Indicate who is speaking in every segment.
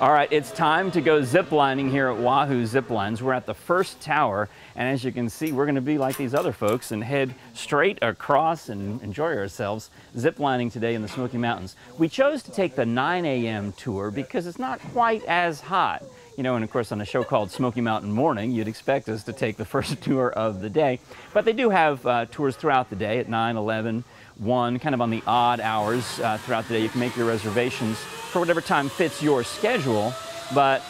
Speaker 1: All right, it's time to go ziplining here at Wahoo Ziplines. We're at the first tower, and as you can see, we're going to be like these other folks and head straight across and enjoy ourselves ziplining today in the Smoky Mountains. We chose to take the 9 a.m. tour because it's not quite as hot. You know, and of course on a show called Smoky Mountain Morning, you'd expect us to take the first tour of the day. But they do have tours throughout the day at 9, 11, 1, kind of on the odd hours throughout the day. You can make your reservations for whatever time fits your schedule. But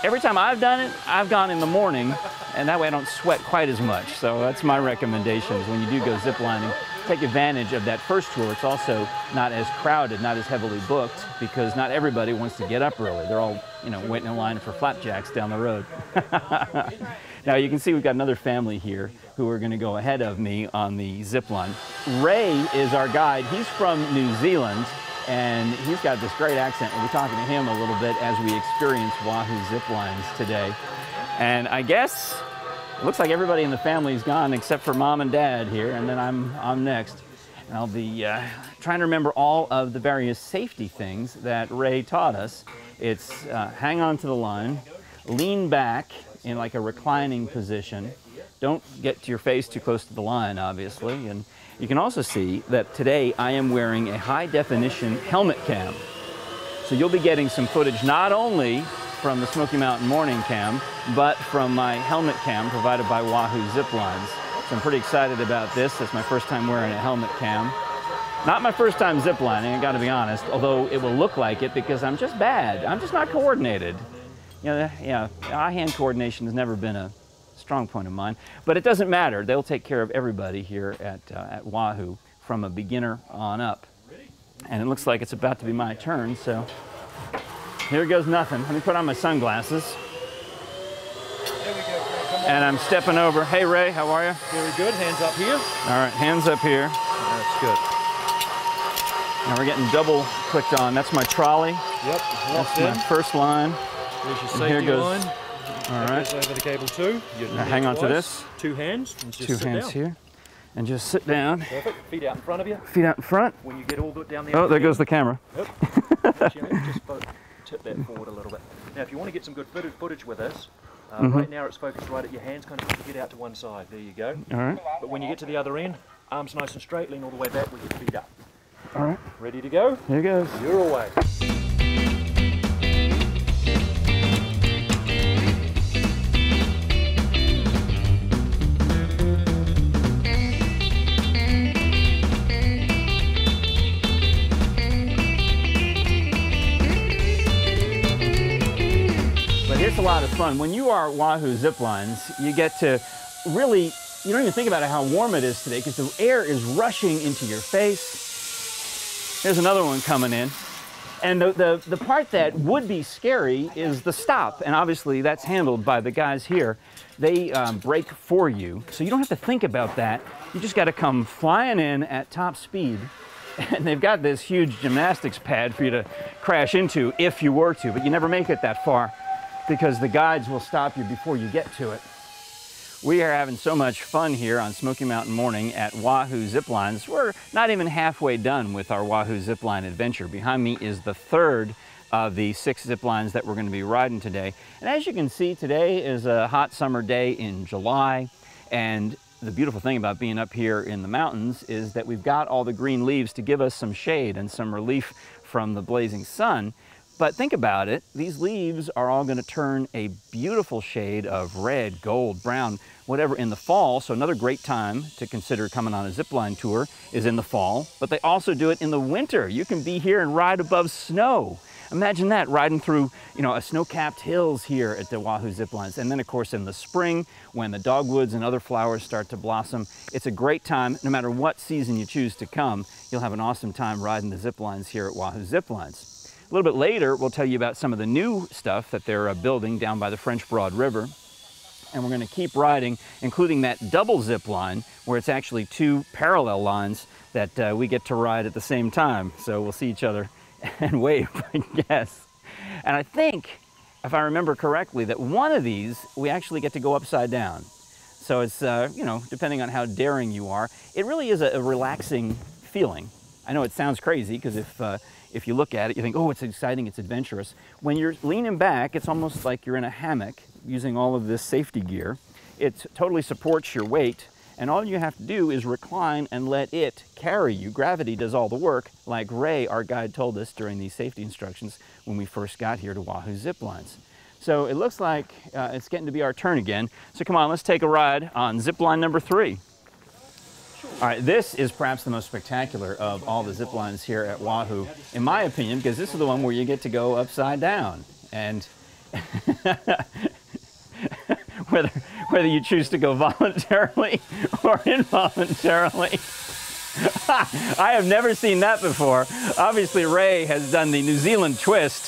Speaker 1: every time I've done it, I've gone in the morning, and that way I don't sweat quite as much. So that's my recommendation, is when you do go ziplining, take advantage of that first tour. It's also not as crowded, not as heavily booked, because not everybody wants to get up early. They're all, you know, waiting in line for flapjacks down the road. Now you can see we've got another family here who are going to go ahead of me on the zipline. Ray is our guide. He's from New Zealand, and he's got this great accent. We'll be talking to him a little bit as we experience Wahoo Ziplines today. And I guess it looks like everybody in the family's gone except for Mom and Dad here, and then I'm next. And I'll be trying to remember all of the various safety things that Ray taught us. It's hang on to the line, lean back in like a reclining position. Don't get to your face too close to the line, obviously. And you can also see that today I am wearing a high-definition helmet cam. So you'll be getting some footage not only from the Smoky Mountain Morning Cam, but from my helmet cam provided by Wahoo Ziplines. So I'm pretty excited about this. It's my first time wearing a helmet cam. Not my first time ziplining, I gotta be honest, although it will look like it because I'm just bad. I'm just not coordinated. You know, yeah, eye-hand coordination has never been a strong point of mine, but it doesn't matter. They'll take care of everybody here at Wahoo from a beginner on up. And it looks like it's about to be my turn, so here goes nothing. Let me put on my sunglasses.
Speaker 2: There we go.
Speaker 1: And I'm stepping over. Hey Ray, how are you?
Speaker 2: Very good. Hands up here.
Speaker 1: All right, hands up here.
Speaker 2: That's good.
Speaker 1: Now we're getting double clicked on. That's my trolley.
Speaker 2: Yep.
Speaker 1: That's my first line.
Speaker 2: There's your
Speaker 1: And
Speaker 2: safety
Speaker 1: here goes,
Speaker 2: line.
Speaker 1: All
Speaker 2: that
Speaker 1: right.
Speaker 2: goes over the cable too.
Speaker 1: Now hang on to this.
Speaker 2: Two hands. And just
Speaker 1: Two
Speaker 2: sit
Speaker 1: hands
Speaker 2: down.
Speaker 1: here. And just sit down.
Speaker 2: Perfect. Feet out in front of you.
Speaker 1: Feet out in front.
Speaker 2: When you get all the down there.
Speaker 1: Oh, there goes the camera.
Speaker 2: Yep. Actually, let me just tip that forward a little bit. Now, if you want to get some good footage with this, right now it's focused right at your hands, kind of put your head out to one side. There you go.
Speaker 1: All right.
Speaker 2: But when you get to the other end, arms nice and straight, lean all the way back with your feet up.
Speaker 1: All right.
Speaker 2: Ready to go?
Speaker 1: Here goes.
Speaker 2: You're away.
Speaker 1: It's a lot of fun. When you are at Wahoo Ziplines, you get to really, you don't even think about how warm it is today because the air is rushing into your face. There's another one coming in. And the part that would be scary is the stop. And obviously that's handled by the guys here. They brake for you. So you don't have to think about that. You just got to come flying in at top speed. And they've got this huge gymnastics pad for you to crash into if you were to, but you never make it that far, because the guides will stop you before you get to it. We are having so much fun here on Smoky Mountain Morning at Wahoo Ziplines. We're not even halfway done with our Wahoo Zipline adventure. Behind me is the third of the 6 ziplines that we're going to be riding today. And as you can see, today is a hot summer day in July. And the beautiful thing about being up here in the mountains is that we've got all the green leaves to give us some shade and some relief from the blazing sun. But think about it, these leaves are all going to turn a beautiful shade of red, gold, brown, whatever in the fall. So another great time to consider coming on a zipline tour is in the fall, but they also do it in the winter. You can be here and ride above snow. Imagine that, riding through, you know, a snow-capped hills here at the Wahoo Ziplines. And then of course in the spring, when the dogwoods and other flowers start to blossom, it's a great time. No matter what season you choose to come, you'll have an awesome time riding the ziplines here at Wahoo Ziplines. A little bit later, we'll tell you about some of the new stuff that they're building down by the French Broad River. And we're going to keep riding, including that double zip line, where it's actually 2 parallel lines that we get to ride at the same time. So we'll see each other and wave, I guess. And I think, if I remember correctly, that one of these, we actually get to go upside down. So it's, you know, depending on how daring you are, it really is a relaxing feeling. I know it sounds crazy because if if you look at it, you think, oh, it's exciting, it's adventurous. When you're leaning back, it's almost like you're in a hammock using all of this safety gear. It totally supports your weight, and all you have to do is recline and let it carry you. Gravity does all the work, like Ray, our guide, told us during these safety instructions when we first got here to Wahoo Ziplines. So it looks like it's getting to be our turn again. So come on, let's take a ride on zipline number 3. All right, this is perhaps the most spectacular of all the zip lines here at Wahoo, in my opinion, because this is the one where you get to go upside down. And whether you choose to go voluntarily or involuntarily. I have never seen that before. Obviously, Ray has done the New Zealand twist.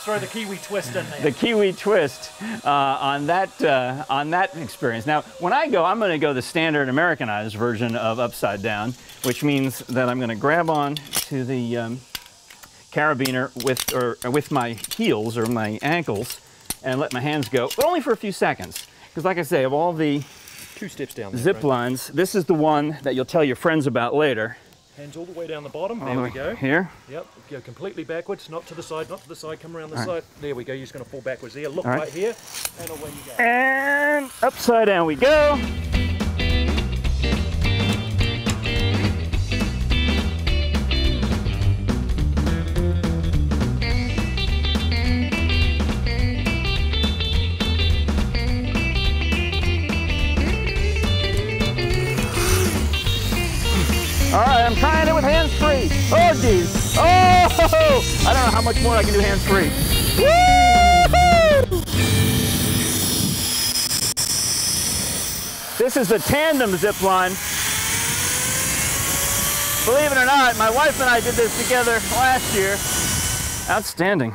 Speaker 2: Throw the Kiwi twist in there.
Speaker 1: The Kiwi twist on that experience. Now, when I go, I'm going to go the standard Americanized version of upside down, which means that I'm going to grab on to the carabiner with my heels or my ankles and let my hands go, but only for a few seconds. Because, like I say, of all the
Speaker 2: 2 steps down there,
Speaker 1: zip lines, this is the one that you'll tell your friends about later.
Speaker 2: Hands all the way down the bottom. There we go.
Speaker 1: Here?
Speaker 2: Yep. Go completely backwards, not to the side, not to the side. Come around the side. There we go. You're just going to fall backwards there. Look right here, and away you go.
Speaker 1: And upside down we go. All right, I'm trying it with hands-free. Oh, geez. Oh, I don't know how much more I can do hands-free. Woo-hoo! This is the tandem zip line. Believe it or not, my wife and I did this together last year. Outstanding.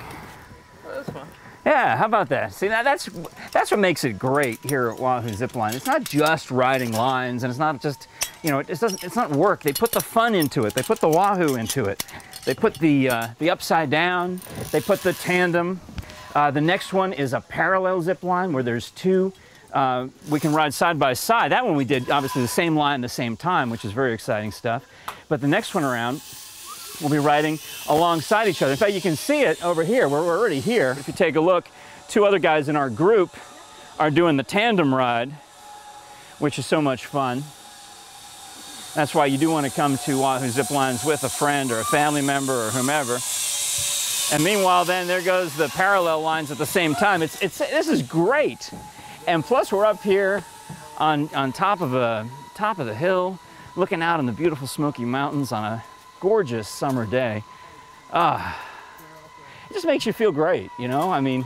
Speaker 2: Oh, that's fun.
Speaker 1: Yeah, how about that? See, now that's what makes it great here at Wahoo Zipline. It's not just riding lines, and it's not just, you know, it's not work. They put the fun into it. They put the Wahoo into it. They put the upside down. They put the tandem. The next one is a parallel zip line where there's 2. We can ride side by side. That one we did obviously the same line, the same time, which is very exciting stuff. But the next one around, we'll be riding alongside each other. In fact, you can see it over here. We're already here. If you take a look, 2 other guys in our group are doing the tandem ride, which is so much fun. That's why you do want to come to Wahoo Ziplines with a friend or a family member or whomever. And meanwhile, then there goes the parallel lines at the same time. This is great. And plus, we're up here on top of the hill, looking out on the beautiful Smoky Mountains on a gorgeous summer day. It just makes you feel great, you know? I mean,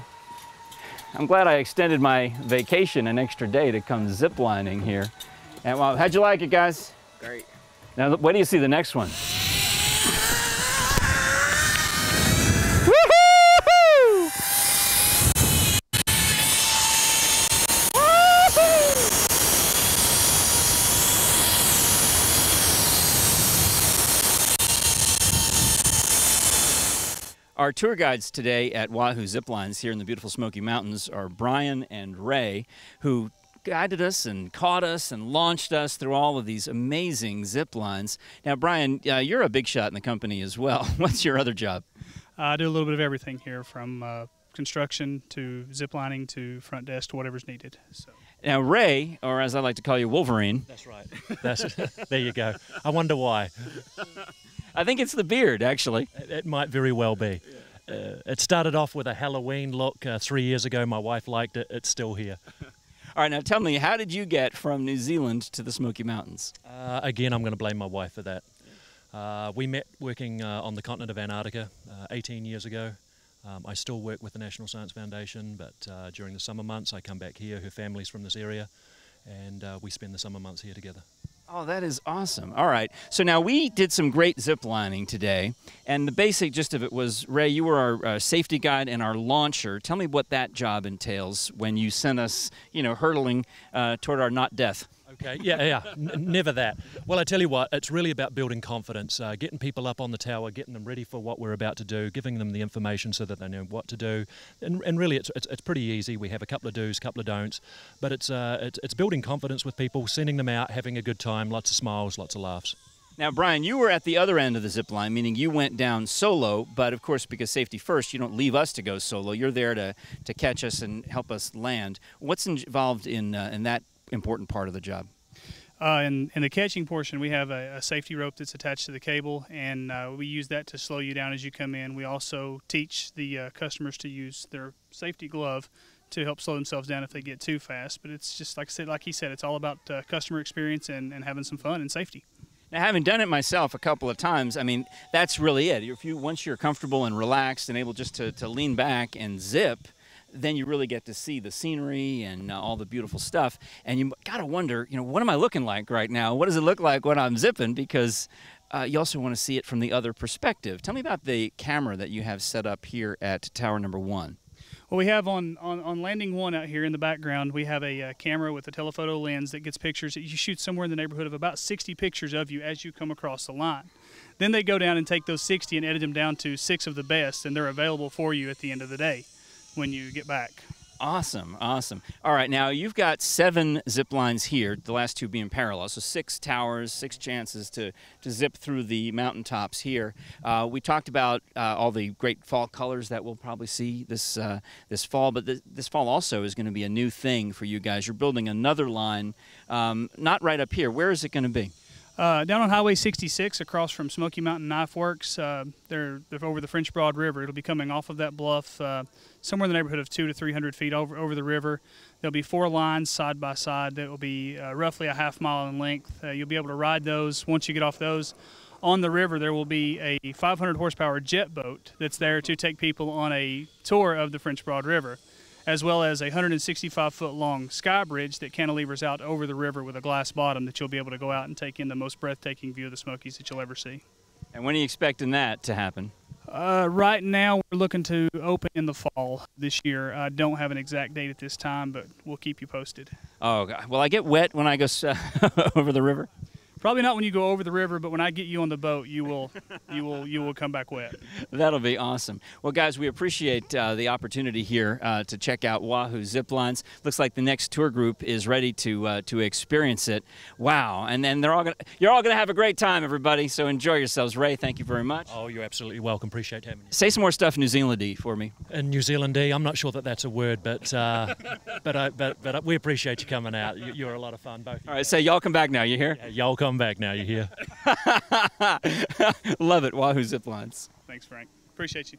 Speaker 1: I'm glad I extended my vacation an extra day to come ziplining here. And well, how'd you like it, guys?
Speaker 3: Great.
Speaker 1: Now, wait till you see the next one. Our tour guides today at Wahoo Ziplines here in the beautiful Smoky Mountains are Brian and Ray, who guided us and caught us and launched us through all of these amazing zip lines. Now, Brian, you're a big shot in the company as well. What's your other job?
Speaker 4: I do a little bit of everything here, from construction to ziplining to front desk to whatever's needed. So.
Speaker 1: Now, Ray, or as I like to call you, Wolverine.
Speaker 2: That's right. There you go. I wonder why.
Speaker 1: I think it's the beard, actually.
Speaker 2: It might very well be. It started off with a Halloween look 3 years ago. My wife liked it. It's still here.
Speaker 1: All right, now tell me, how did you get from New Zealand to the Smoky Mountains?
Speaker 2: Again, I'm going to blame my wife for that. We met working on the continent of Antarctica 18 years ago. I still work with the National Science Foundation, but during the summer months I come back here. Her family's from this area, and we spend the summer months here together.
Speaker 1: Oh, that is awesome. All right. So now we did some great zip lining today, and the basic gist of it was, Ray, you were our safety guide and our launcher. Tell me what that job entails when you sent us, you know, hurtling toward our not death.
Speaker 2: Okay, yeah, never that. Well, I tell you what, it's really about building confidence, getting people up on the tower, getting them ready for what we're about to do, giving them the information so that they know what to do. And really, it's pretty easy. We have a couple of do's, couple of don'ts, but it's building confidence with people, sending them out, having a good time, lots of smiles, lots of laughs.
Speaker 1: Now, Brian, you were at the other end of the zip line, meaning you went down solo, but of course, because safety first, you don't leave us to go solo. You're there to catch us and help us land. What's involved in that important part of the job?
Speaker 4: In the catching portion, we have a safety rope that's attached to the cable, and we use that to slow you down as you come in. We also teach the customers to use their safety glove to help slow themselves down if they get too fast. But it's just like he said, it's all about customer experience and having some fun and safety.
Speaker 1: Now, having done it myself a couple of times, I mean, that's really it. Once you're comfortable and relaxed and able just to lean back and zip, then you really get to see the scenery and all the beautiful stuff. And you got to wonder, what am I looking like right now? What does it look like when I'm zipping? Because you also want to see it from the other perspective. Tell me about the camera that you have set up here at Tower Number 1.
Speaker 4: Well, we have on landing 1 out here in the background, we have a camera with a telephoto lens that gets pictures. You shoot somewhere in the neighborhood of about 60 pictures of you as you come across the line. Then they go down and take those 60 and edit them down to 6 of the best, and they're available for you at the end of the day when you get back.
Speaker 1: Awesome, awesome. All right, now you've got 7 zip lines here, the last 2 being parallel, so 6 towers, 6 chances to zip through the mountaintops here. We talked about all the great fall colors that we'll probably see this fall, but this fall also is going to be a new thing for you guys. You're building another line, not right up here. Where is it going to be?
Speaker 4: Down on Highway 66 across from Smoky Mountain Knife Works. They're over the French Broad River. It'll be coming off of that bluff somewhere in the neighborhood of 200 to 300 feet over the river. There'll be 4 lines side by side that will be roughly a half mile in length. You'll be able to ride those. Once you get off those, on the river there will be a 500 horsepower jet boat that's there to take people on a tour of the French Broad River, as well as a 165-foot long sky bridge that cantilevers out over the river with a glass bottom that you'll be able to go out and take in the most breathtaking view of the Smokies that you'll ever see.
Speaker 1: And when are you expecting that to happen?
Speaker 4: Right now we're looking to open in the fall this year. I don't have an exact date at this time, but we'll keep you posted.
Speaker 1: Oh, God. Will I get wet when I go over the river?
Speaker 4: Probably not when you go over the river, but when I get you on the boat, you will come back wet.
Speaker 1: That'll be awesome. Well, guys, we appreciate the opportunity here to check out Wahoo Zip Lines. Looks like the next tour group is ready to experience it. Wow! And then you're all gonna have a great time, everybody. So enjoy yourselves. Ray, thank you very much.
Speaker 2: Oh, you're absolutely welcome. Appreciate having you.
Speaker 1: Say some more stuff New Zealand-y for me.
Speaker 2: In New Zealand-y, I'm not sure that that's a word, but we appreciate you coming out. You're a lot of fun, both.
Speaker 1: All right, say y'all come back now. You hear?
Speaker 2: Yeah, y'all come back now. You hear?
Speaker 1: Love it, Wahoo Zip Lines.
Speaker 4: Thanks, Frank. Appreciate you.